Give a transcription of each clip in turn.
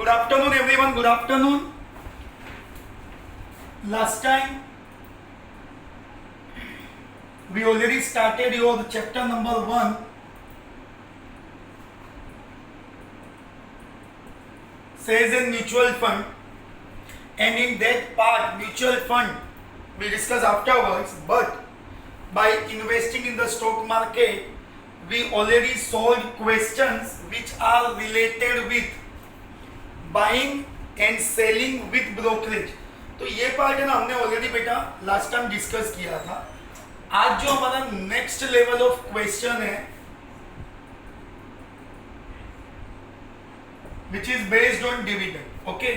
Good afternoon, everyone. Good afternoon. Last time we already started your chapter number 1. Says in mutual fund, and in that part mutual fund we discuss afterwards, but by investing in the stock market we already solved questions which are related with buying and selling with brokerage. तो ये part है ना, हमने already बेटा last time discuss किया था. आज जो हमारा नेक्स्ट लेवल ऑफ क्वेश्चन है which is based on dividend. Okay,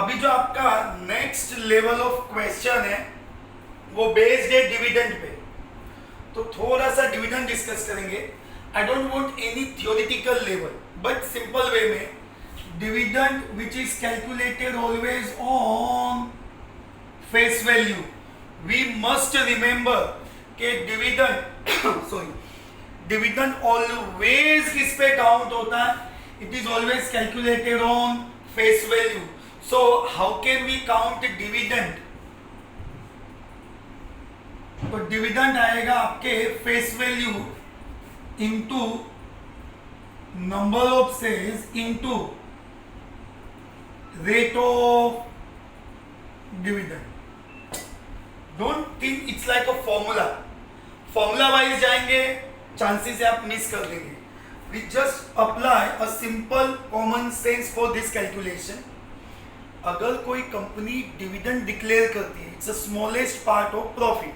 अभी जो आपका नेक्स्ट लेवल ऑफ क्वेश्चन है वो बेस्ड है डिविडेंड पे. तो थोड़ा सा डिविडेंड डिस्कस करेंगे. I don't want any theoretical level, but simple way में dividend which is calculated always on face value. We must remember कि dividend sorry, dividend always किस पे count होता है? It is always calculated on face value. So how can we count dividend? तो dividend आएगा आपके face value into number of shares into rate of dividend. Don't think it's like a formula. Formula wise जाएंगे, chances आप miss कर देंगे. We just apply a simple common sense for this calculation. अगर कोई company dividend declare करती है, it's the smallest part of profit.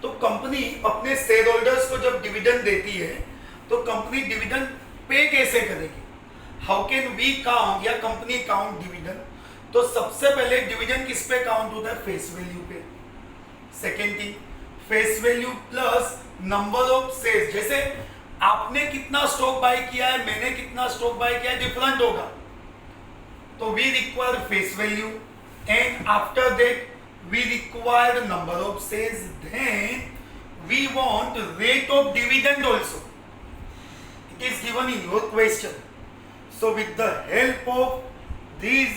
तो company अपने शेयर होल्डर्स को जब डिविडेंड देती है तो कंपनी डिविडेंड पे कैसे करेगी? हाउ कैन वी काउंट या कंपनी काउंट डिविडेंड? तो सबसे पहले डिविडेंड किस पे काउंट होता है? फेस वैल्यू पे. Second thing, face value plus number of shares. जैसे आपने कितना स्टॉक बाय किया है, मैंने कितना स्टॉक बाय किया है, डिफरेंट होगा. तो we require face value and after that we require number of shares. Then we want rate of dividend also. It is given in your question. So with the help of these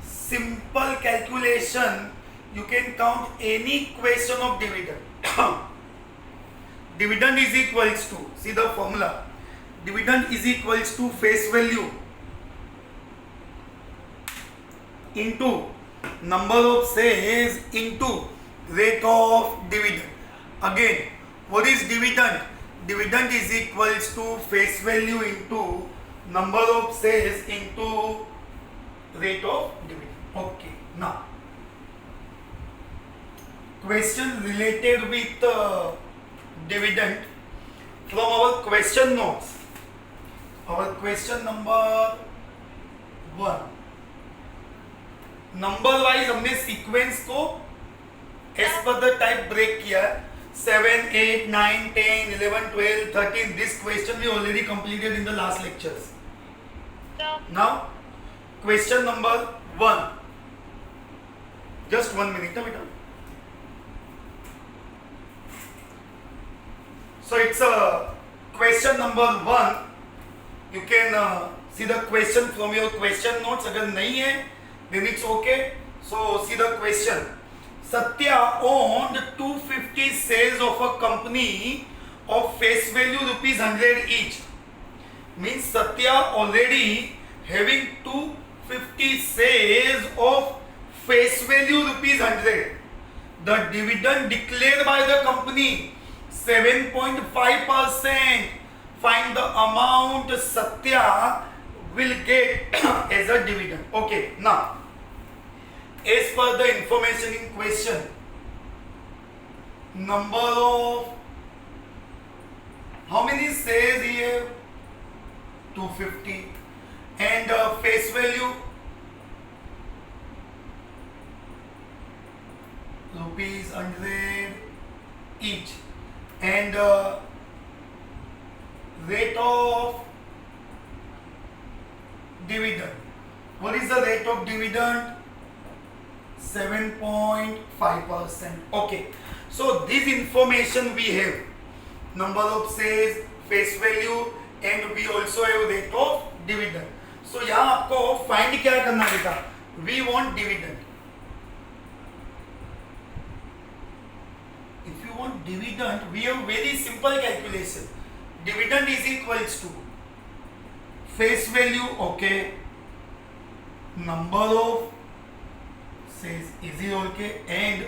simple calculation, you can count any question of dividend. Dividend is equals to, see the formula, dividend is equals to face value into number of shares into rate of dividend. Again, what is dividend? Dividend is equals to face value into number of shares into rate of dividend. Okay, now question related with dividend from our question notes. Our question number 1, number wise हमने sequence को as per the type break किया है. 7, 8, 9, 10, 11, 12, 13. This question we already completed in the last lectures. Now, question number 1. Just 1 minute, beta. So it's a question number 1. You can see the question from your question notes. अगर नहीं है, then it's okay. So see the question. Satya owned 250 shares of a company of face value ₹100 each. Means Satya already having 250 shares of face value ₹100. The dividend declared by the company 7.5%. Find the amount Satya will get as a dividend. Okay, now as per the information in question, number of how many shares he have? 250. And face value ₹100 each. And rate of dividend. What is the rate of dividend? 7.5%. Okay, so this information we have, number of shares, face value, and we also have rate of dividend. सो यहाँ आपको find क्या करना है बेटा, we want dividend. If you want dividend, we have very simple calculation. Dividend is equals to face value, okay, number of says is it okay, and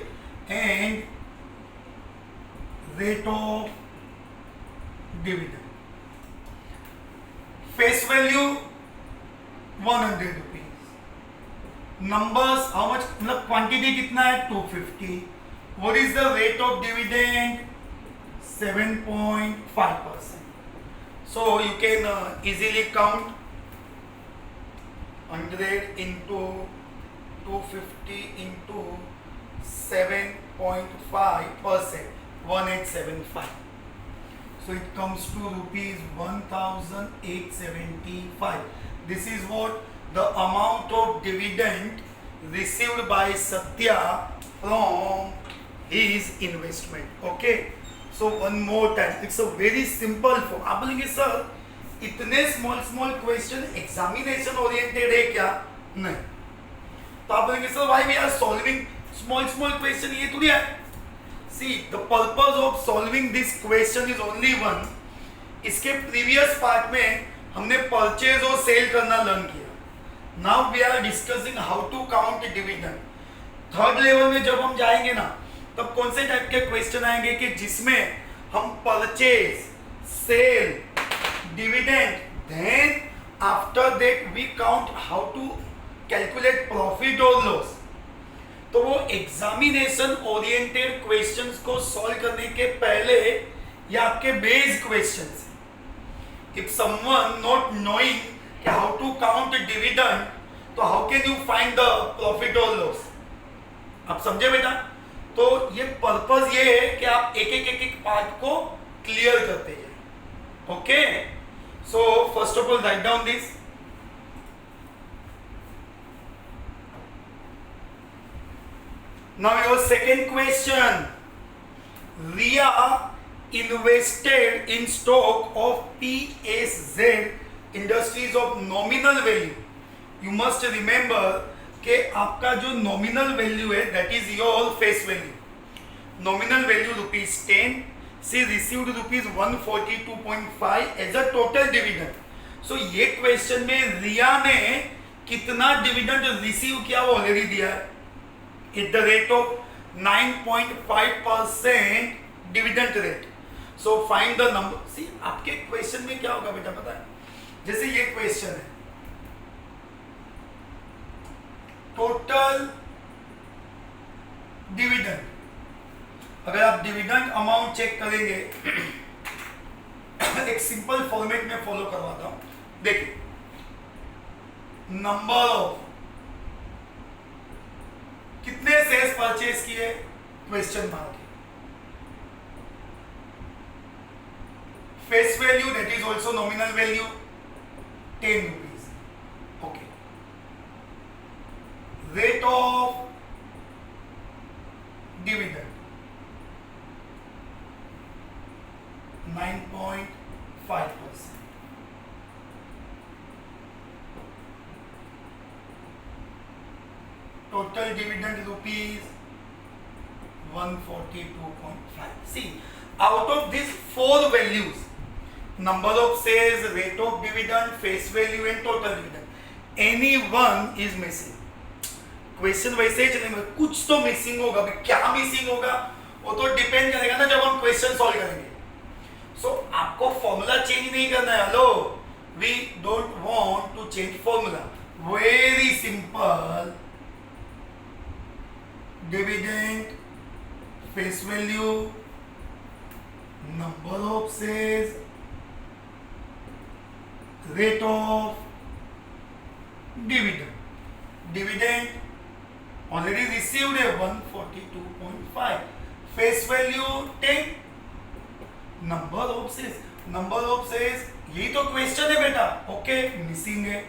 rate of dividend. Face value 100 rupees. Numbers how much, मतलब quantity कितना है 250. What is the rate of dividend? 7.5%. So you can easily count 100 into 250 into 7.5%, 1875. So it comes to rupees 1875. This is what the amount of dividend received by Satya from his investment. Okay, so one more time, it's a very simple form. आप बोलेंगे sir इतने small question examination oriented है क्या? नहीं. तो आप बोलेंगे sir why we are solving small question, ये थोड़ी है. See, the purpose of solving this question is only one. इसके प्रीवियस पार्ट में हमने परचेज और सेल करना लर्न किया. Now we are discussing how to count dividend. Third level में जब हम जाएंगे ना, तब कौन से टाइप के क्वेश्चन आएंगे कि जिसमें हम purchase, sale, dividend, then after that we count how to calculate profit और लॉस. तो वो एग्जामिनेशन ओरिएंटेड क्वेश्चंस को सॉल्व करने के पहले ये आपके base questions. If someone not knowing how to count dividend, तो how can you find the profit और लॉस? आप समझे बेटा? तो ये पर्पस ये है कि आप एक पार्ट को क्लियर करते हैं. Okay, so first of all write down this. Now your second question. Ria invested in stock of PSZ Industries of nominal value. You must remember कि आपका जो nominal value है that is your face value. Nominal value rupees 10. She received rupees 142.5 as a total dividend. So ये question में रिया ने कितना dividend receive किया वो ऑलरेडी दिया है. At the rate of 9.5% dividend rate. So find the number. See, आपके question में क्या होगा बेटा पता है? जैसे ये क्वेश्चन है, टोटल डिविडेंड. अगर आप डिविडेंड अमाउंट चेक करेंगे एक सिंपल फॉर्मेट में फॉलो करवाता हूं. देखिए, नंबर ऑफ कितने शेयर्स परचेज किए, question mark. Face value that is also nominal value 10 rupees. Okay, rate of dividend 9.5%. Total dividend rupees 142.5. See, out of these four values, number of shares, rate of dividend, face value and total dividend, any one is missing. Question वैसे ही चलेंगे, कुछ तो missing होगा. क्या missing होगा वो तो depend करेगा ना जब हम क्वेश्चन सॉल्व करेंगे. सो आपको फॉर्मूला चेंज नहीं करना है. Hello, we don't want to change formula. Very simple. Dividend, face value, number of shares, rate of dividend. Dividend already received है 142.5. Face value 10. Number of shares. Number of shares यही तो question है बेटा. Okay, missing है.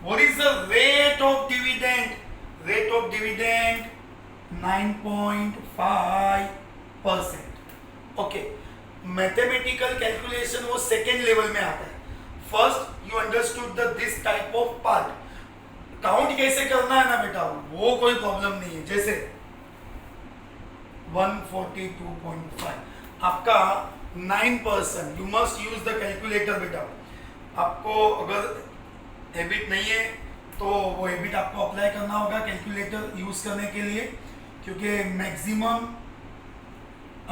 What is the rate of dividend? Rate of dividend 9.5%. Okay. Mathematical calculation वो second level में आता है. First you understood the this type of part. Count कैसे करना है ना बेटा, वो कोई प्रॉब्लम नहीं है. जैसे 142.5 आपका 9%. You must use the calculator बेटा. आपको अगर हैबिट नहीं है तो वो हैबिट आपको अप्लाई करना होगा कैलकुलेटर यूज करने के लिए, क्योंकि मैक्सिमम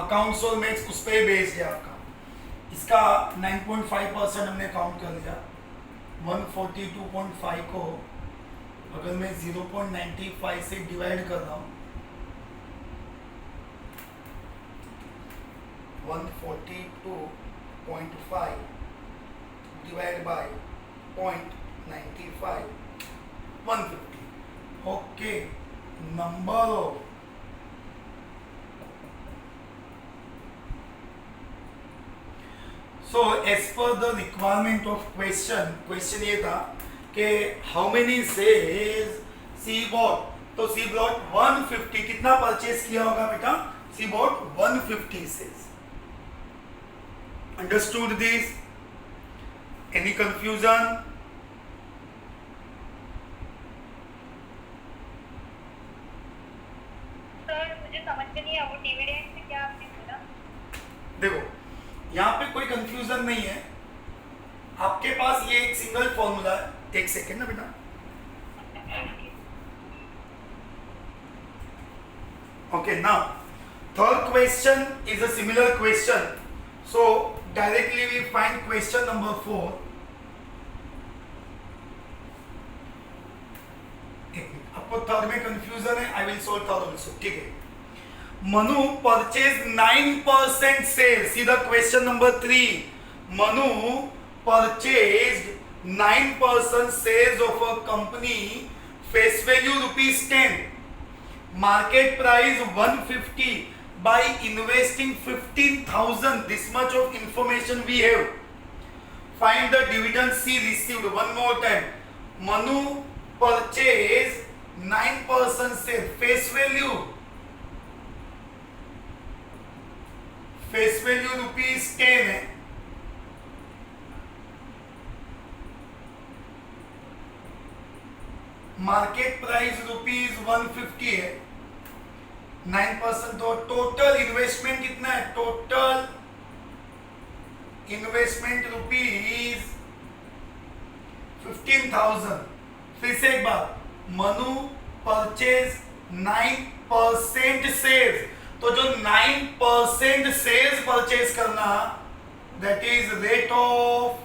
अकाउंट्स और मैथ्स उस पर बेस्ड है आपका. इसका 9.5% हमने काउंट कर लिया. 142.5 को अगर मैं 0.95 से डिवाइड कर रहा हूँ, 142.5 divide by 0.95, 150. Okay, number of so as per the requirement of question ये था कि हाउ मेनी सेज सी बॉट. तो सी बॉट 150 कितना परचेज किया होगा बेटा? सी बॉट 150 सेज. Understood this? Any confusion? Sir मुझे समझ में नहीं आया वो डिविडेंड से क्या आपने बोला? देखो यहाँ पे कोई कंफ्यूजन नहीं है. आपके पास ये एक सिंगल फॉर्मूला है. एक सेकेंड ना बेटा. Okay, now third question is a similar question. So directly we find question number 4. आपको थर्ड में कंफ्यूजन है, I will solve third also. ठीक है. Manu purchased 9% sales. See the question number 3. Manu purchased 9% sales of a company. Face value ₹10. Market price 150. By investing 15,000, this much of information we have. Find the dividend C received. One more time. Manu purchased 9% sale. Face value ₹10 है. Market price ₹150 है. 9% तो total investment कितना है? Total investment ₹15,000. फिर से एक बार, Manu purchase 9% sales. तो जो 9% सेल्स परचेज करना, that is rate of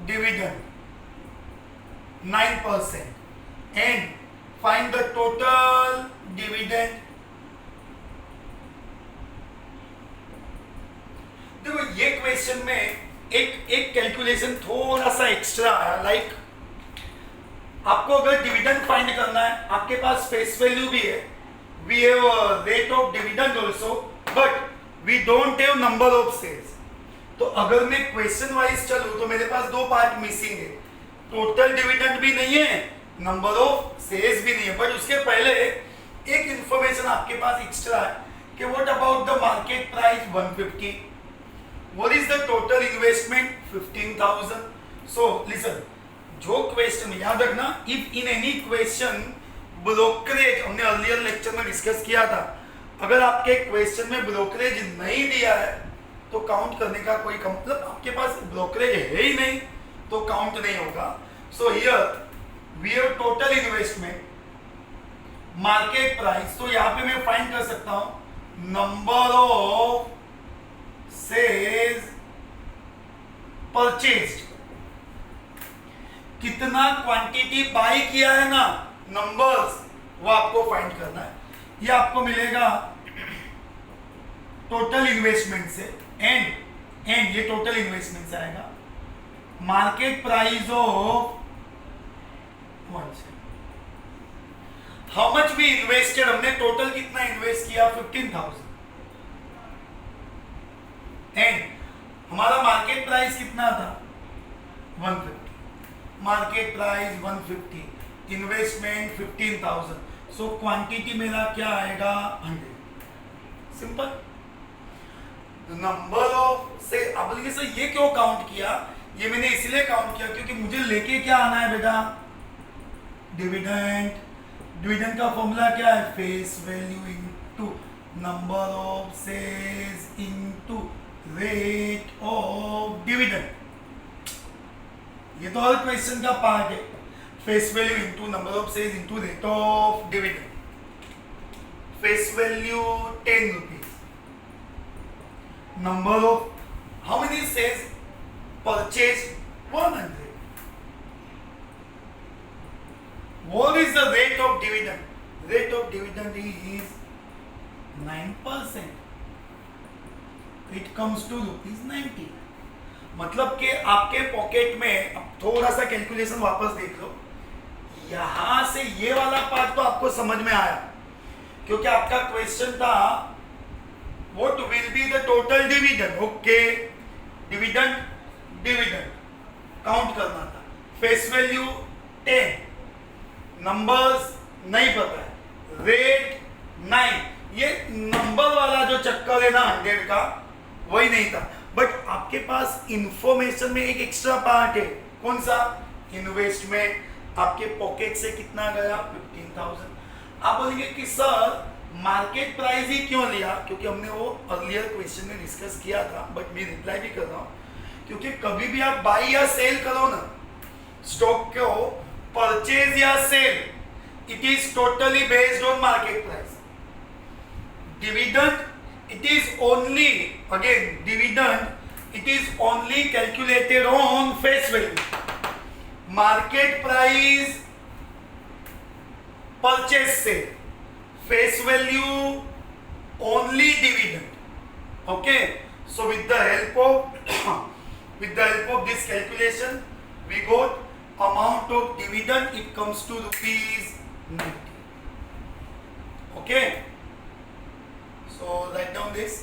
dividend 9%. and find the total dividend. देखो ये क्वेश्चन में एक कैलकुलेशन थोड़ा सा एक्स्ट्रा आया. लाइक आपको अगर डिविडेंड फाइंड करना है, आपके पास फेस वैल्यू भी है, we have rate of dividend also, but we don't have number of sales. तो अगर मैं क्वेश्चन वाइज चलूं तो मेरे पास दो पार्ट मिसिंग है. टोटल डिविडेंड भी नहीं है, नंबर ऑफ सेल्स भी नहीं है. बट उसके पहले एक इंफॉर्मेशन आपके पास एक्स्ट्रा है कि what about the market price 150, what is the total investment 15,000. So listen, जो क्वेश्चन याद रखना, if in any question brokerage, हमने अर्लियर लेक्चर में डिस्कस किया था, अगर आपके क्वेश्चन में ब्रोकरेज नहीं दिया है तो काउंट करने का कोई मतलब, आपके पास ब्रोकरेज है ही नहीं तो काउंट नहीं होगा. So here we have total investment, market price. तो यहाँ पे मैं फाइंड कर सकता हूं नंबर ऑफ सेल्स परचेज्ड, कितना क्वांटिटी बाय किया है ना, नंबर्स वो आपको फाइंड करना है. ये आपको मिलेगा टोटल इन्वेस्टमेंट से. एंड ये टोटल इन्वेस्टमेंट से आएगा. Market price of how much we invested, हमने टोटल कितना इन्वेस्ट किया 15,000. एंड हमारा मार्केट प्राइस कितना था 150. Market price 150, investment 15,000. So quantity मेरा क्या आएगा 100. सिंपल. नंबर ऑफ से आप बोलेंगे सर ये क्यों काउंट किया, ये मैंने इसलिए काउंट किया क्योंकि मुझे लेके क्या आना है बेटा, डिविडेंड। डिविडेंड का फॉर्मूला क्या है, face value into number of shares into rate of dividend. ये तो हर क्वेश्चन का पार्ट है, face value into number of shares into rate of dividend. Face value 10 rupees, number of how many shares purchased 100. What is the rate of dividend? Rate of dividend is 9%. It comes to ₹90. मतलब कि आपके pocket में, अब थोड़ा सा calculation वापस देख लो, यहां से ये वाला पार्ट तो आपको समझ में आया क्योंकि आपका क्वेश्चन था what will be the total dividend. Okay, dividend count करना था, फेस वैल्यू 10, नंबर्स नहीं पता है, रेट 9, ये नंबर वाला जो चक्कर है ना 100 का वही नहीं था, बट आपके पास इंफॉर्मेशन में एक एक्स्ट्रा पार्ट है, कौन सा, इन्वेस्टमेंट। आपके पॉकेट से कितना गया, 15,000। आप बोलेंगे कि सर मार्केट प्राइस ही क्यों लिया, क्योंकि हमने वो अर्लियर क्वेश्चन में डिस्कस किया था, बट मैं रिप्लाई भी कर रहा हूँ क्योंकि कभी भी आप बाई या सेल करो ना स्टॉक को, परचेज या sale, it is totally based on market price. Dividend it is only, again dividend it is only calculated on face value, market price, purchase sale, face value only dividend. Okay, so with the help of this calculation we got amount of dividend, it comes to ₹90. Okay, so write down this.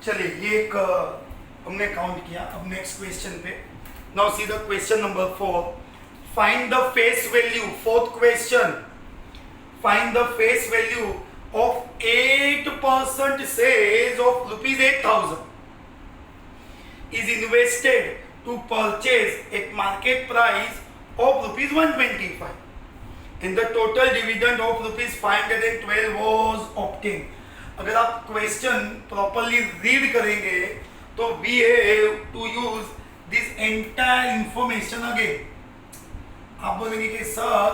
चलिए ये एक हमने count किया, अब next question पे। Now see the question number 4, find the face value, fourth question, find the face value of 8% shares of ₹8,000 is invested to purchase at market price of ₹125 and the total dividend of ₹512 was obtained. अगर आप question properly read करेंगे तो we have to use this entire information again. आप बोलेंगे कि sir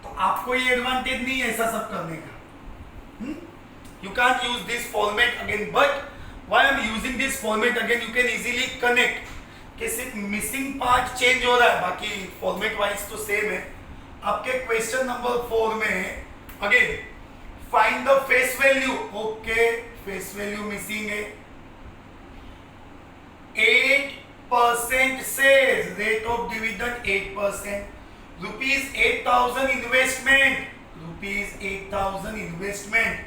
तो आपको ये एडवांटेज नहीं है ऐसा सब करने का, you can use this format again, but why I am using this format again, you can easily connect कि सिर्फ मिसिंग पार्ट चेंज हो रहा है, बाकी फॉर्मेट वाइज तो सेम है। आपके क्वेश्चन नंबर 4 में again find the face value, okay face value missing है, 8% shares, rate of dividend 8%, ₹8,000 investment, ₹8,000 investment,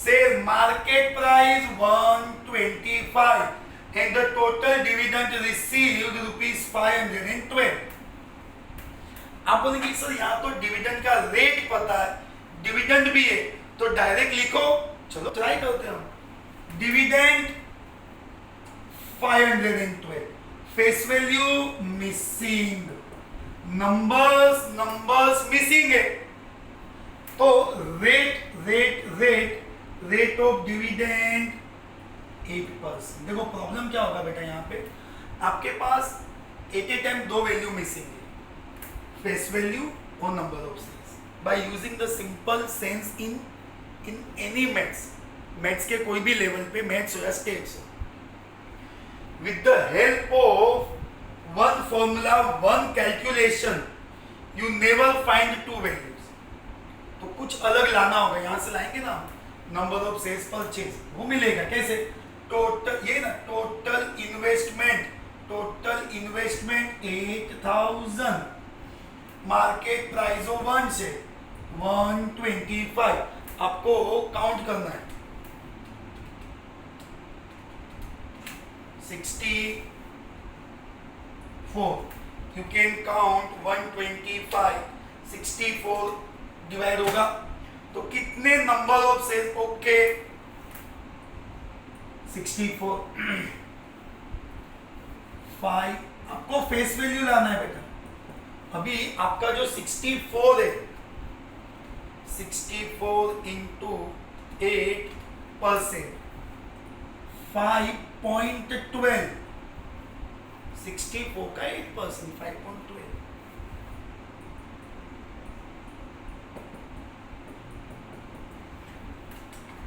share market price 125 and the total dividend received ₹512। आप बोलेंगे सर यहाँ तो डिविडेंड का रेट पता है, डिविडेंड भी है, तो डायरेक्ट लिखो, चलो ट्राई करते हैं। Dividend 512, face value missing, numbers missing है, तो रेट ऑफ डिविडेंड 8%। देखो प्रॉब्लम क्या होगा बेटा, यहाँ पे आपके पास एट ए टाइम दो वैल्यू मिसिंग है, फेस वैल्यू और number of shares. By using the simple sense in any maths के कोई भी लेवल पे, मैथ्स हो या स्टेट्स हो, with the help of one formula, one calculation, you never find to values, तो कुछ अलग लाना होगा, यहां से लाएंगे ना नंबर ऑफ सेल्स परचेज, वो मिलेगा कैसे, टोटल ये ना total investment 8000, market price of 1 से 125, आपको काउंट करना है 64, यू कैन काउंट 125, 64 डिवाइड होगा तो कितने नंबर ऑफ सेल्स, ओके 64 5, आपको फेस वैल्यू लाना है बेटा, अभी आपका जो 64 है 64 इंटू 8%, 5.12, 64 का 8%, 5.12,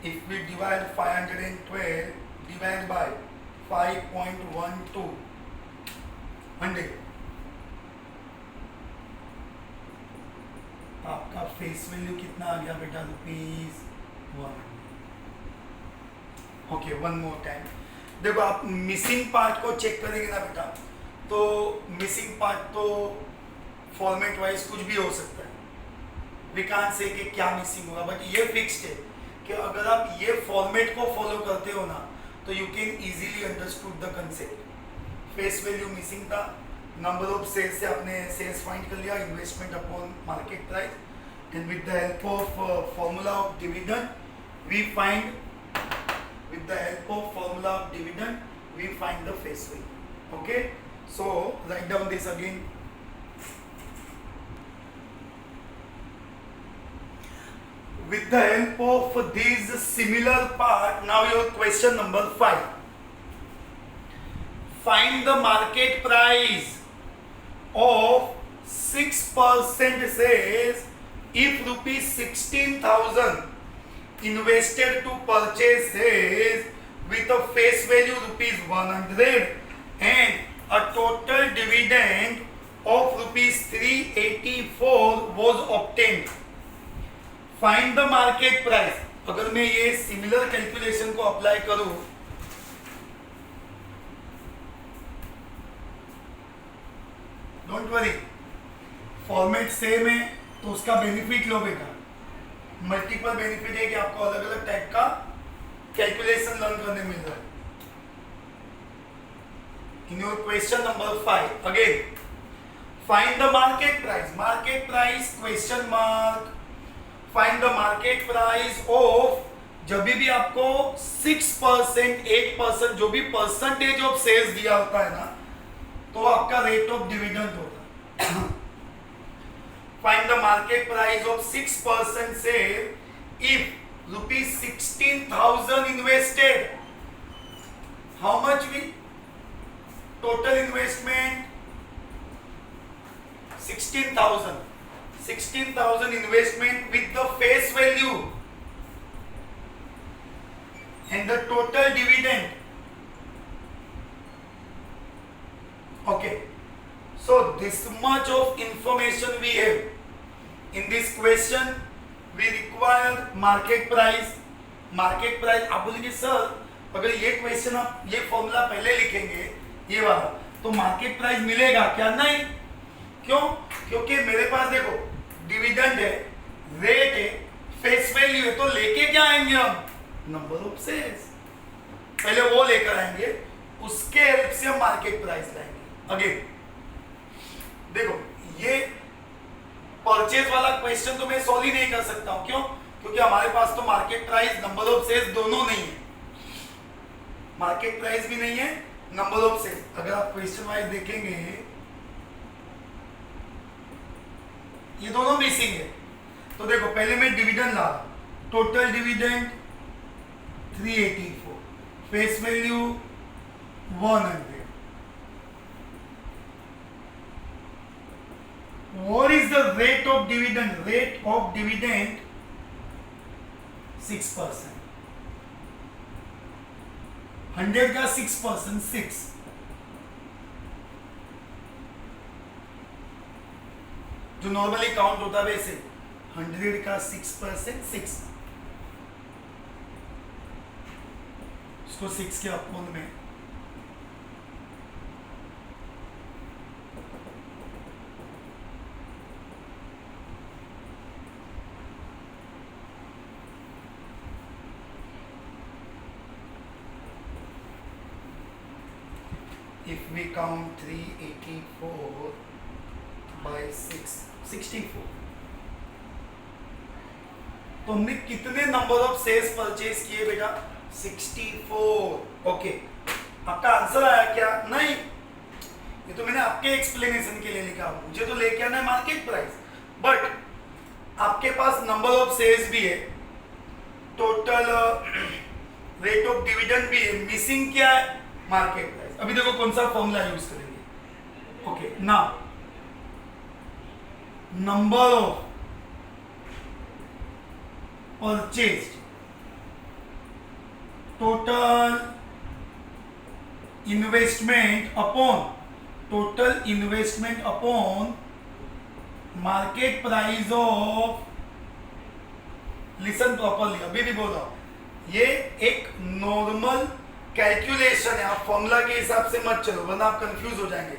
if we divide 512 divide by 5.12, 100, आपका फेस वैल्यू कितना आ गया बेटा, ₹100। ओके, वन मोर टाइम, देखो आप मिसिंग पार्ट को चेक करेंगे ना बेटा, तो मिसिंग पार्ट तो फॉर्मेट वाइज कुछ भी हो सकता है, वी कांट से कि क्या मिसिंग होगा, बट ये फिक्स्ड है कि अगर आप ये फॉर्मेट को फॉलो करते हो ना तो you can easily understood the concept. Face value missing था, नंबर ऑफ सेल्स से आपने सेल्स फाइंड कर लिया, investment upon market price, and with the help of formula of dividend we find the face value. Okay, so write down this again. With the help of these similar part, now your question number 5. Find the market price of 6% says if ₹16,000 invested to purchase shares with a face value ₹100 and a total dividend of ₹384 was obtained. Find the market price. अगर मैं ये similar calculation को apply करूं, don't worry, format same है तो उसका benefit लो बेटा, multiple benefit है कि आपको अलग अलग टाइप का कैलकुलेशन लर्न करने मिल रहा है। इन your question number 5 again, find the market price question mark, find the market price of, जब भी आपको 6% 8% जो भी परसेंटेज ऑफ सेल्स दिया होता है ना, तो आपका रेट ऑफ डिविडेंड होता है। Find the market price of 6% sale if ₹16,000 invested, how much we total investment 16,000 investment with the face value and the total dividend. Okay, so this much of information we have in this question. We require market price. आप बोलेंगे sir अगर ये question आप ये formula पहले लिखेंगे ये वाला तो मार्केट प्राइस मिलेगा क्या? नहीं, क्यों? क्योंकि मेरे पास देखो डिविडेंड है, रेट है, फेस वैल्यू है, तो लेके क्या आएंगे हम? नंबर ऑफ सेल्स, पहले वो लेकर आएंगे, उसके हेल्प से हम मार्केट प्राइस लाएंगे। अगेन देखो ये परचेज वाला क्वेश्चन तो मैं सॉल्व ही नहीं कर सकता हूं, क्यों? क्योंकि हमारे पास तो market price number of sales दोनों नहीं है, मार्केट प्राइस भी नहीं है, नंबर ऑफ सेल्स। अगर आप क्वेश्चन वाइज देखेंगे ये दोनों मिसिंग है, तो देखो पहले मैं डिविडेंड ला, total dividend 384, face value 100। What is the rate of dividend? Rate of dividend 6%. 100 का 6%, 6 जो नॉर्मली काउंट होता है वैसे 100 का 6% 6, इसको 6 के अपोन में if we count 384 by 6 64, तो हमने कितने नंबर ऑफ शेयर्स परचेज किए बेटा? 64। ओके, आपका आंसर आया क्या? नहीं, ये तो मैंने आपके एक्सप्लेनेशन के लिए लिखा, मुझे तो लेके आना है मार्केट प्राइस, बट आपके पास नंबर ऑफ शेयर्स भी है, टोटल रेट ऑफ डिविडेंड भी है, मिसिंग क्या है? Market price. अभी देखो कौन सा फॉर्मूला यूज करेंगे। Okay, now number of purchase total investment upon market price of, listen properly, अभी भी बोल रहा हूं, ये एक नॉर्मल कैलकुलेशन है, आप फॉर्मूला के हिसाब से मत चलो वरना आप कंफ्यूज हो जाएंगे।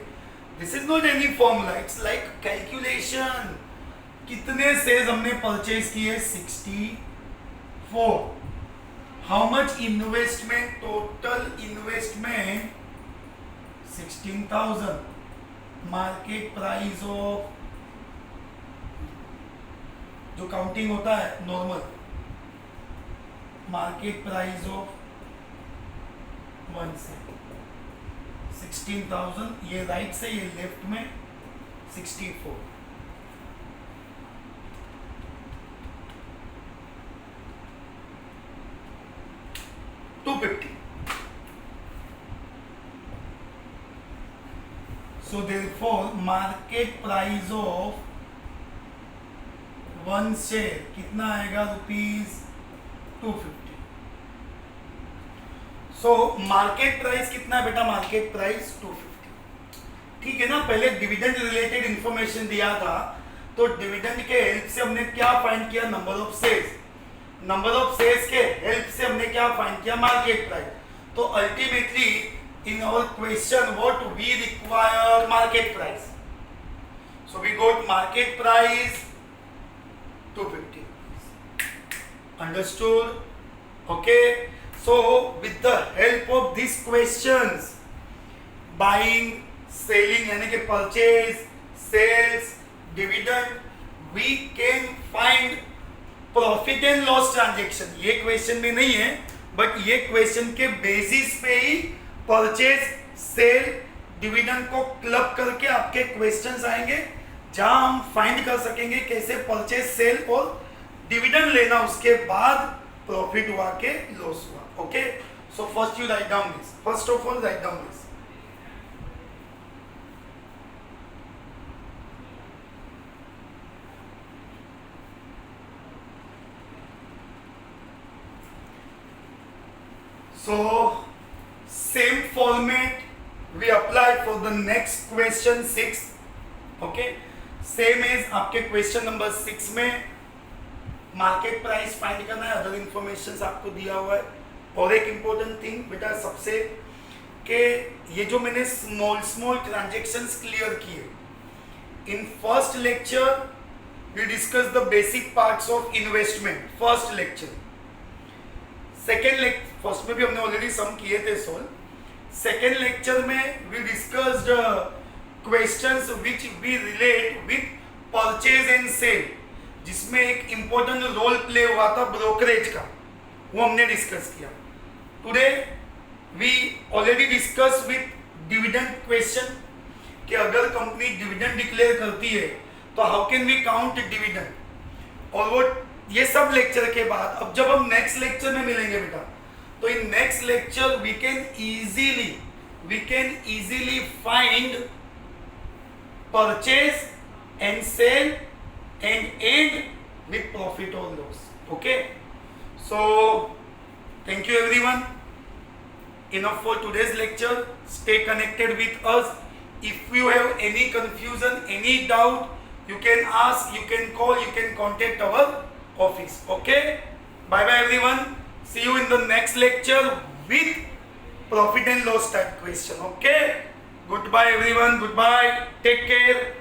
This is not any formula, it's like calculation. कितने शेयर्स हमने परचेज किए? 64। How much investment? Total investment 16,000। Market price of, जो काउंटिंग होता है नॉर्मल, मार्केट प्राइस ऑफ 1 से 16,000, ये राइट से, ये लेफ्ट में 64। So therefore market price of 1 share कितना आएगा? ₹250। सो मार्केट प्राइस कितना है बेटा? Market price 250। ठीक है ना, पहले डिविडेंड रिलेटेड इंफॉर्मेशन दिया था, तो डिविडेंड के हेल्प से हमने क्या फाइंड किया? Number of shares. Number of shares के हेल्प से हमने क्या फाइंड किया? Market price. तो ultimately in our question what we require? Market price. So we got market price 250. Understood? Okay, so with the help of these questions, buying, selling यानी कि purchase, sales, dividend, we can find profit and loss transaction. ये question में नहीं है, but ये question के basis पे ही purchase, sale, dividend को क्लब करके आपके क्वेश्चंस आएंगे, जहां हम फाइंड कर सकेंगे कैसे परचेज, सेल और डिविडेंड लेना, उसके बाद प्रॉफिट हुआ के लॉस हुआ। Okay, so first you write down this, first of all write down this. So same format we apply for the next question 6. Okay, same as आपके क्वेश्चन नंबर 6 में market price find करना है, other information आपको दिया हुआ है। और एक इम्पोर्टेंट थिंग बेटा सबसे, कि ये जो मैंने स्मॉल ट्रांजेक्शन्स क्लियर किए, in first lecture we discuss the basic parts of investment, first lecture. First में भी हमने ऑलरेडी सम किए थे सोल्व। सेकेंड लेक्चर में we discussed questions which we relate with purchase and sale, जिसमें एक important role play हुआ था ब्रोकरेज का, वो हमने डिस्कस किया। Today we already discuss with dividend question, कि अगर कंपनी डिविडेंड डिक्लेयर करती है तो how can we count dividend, और वो ये सब लेक्चर के बाद अब जब हम नेक्स्ट लेक्चर में मिलेंगे बेटा, तो in next lecture we can easily find purchase and sale and and with profit और loss. Okay, so thank you everyone, enough for today's lecture. Stay connected with us. If you have any confusion, any doubt, you can ask, you can call, you can contact our office. Okay, bye bye everyone, see you in the next lecture with profit and loss type question. Okay, goodbye everyone, goodbye, take care.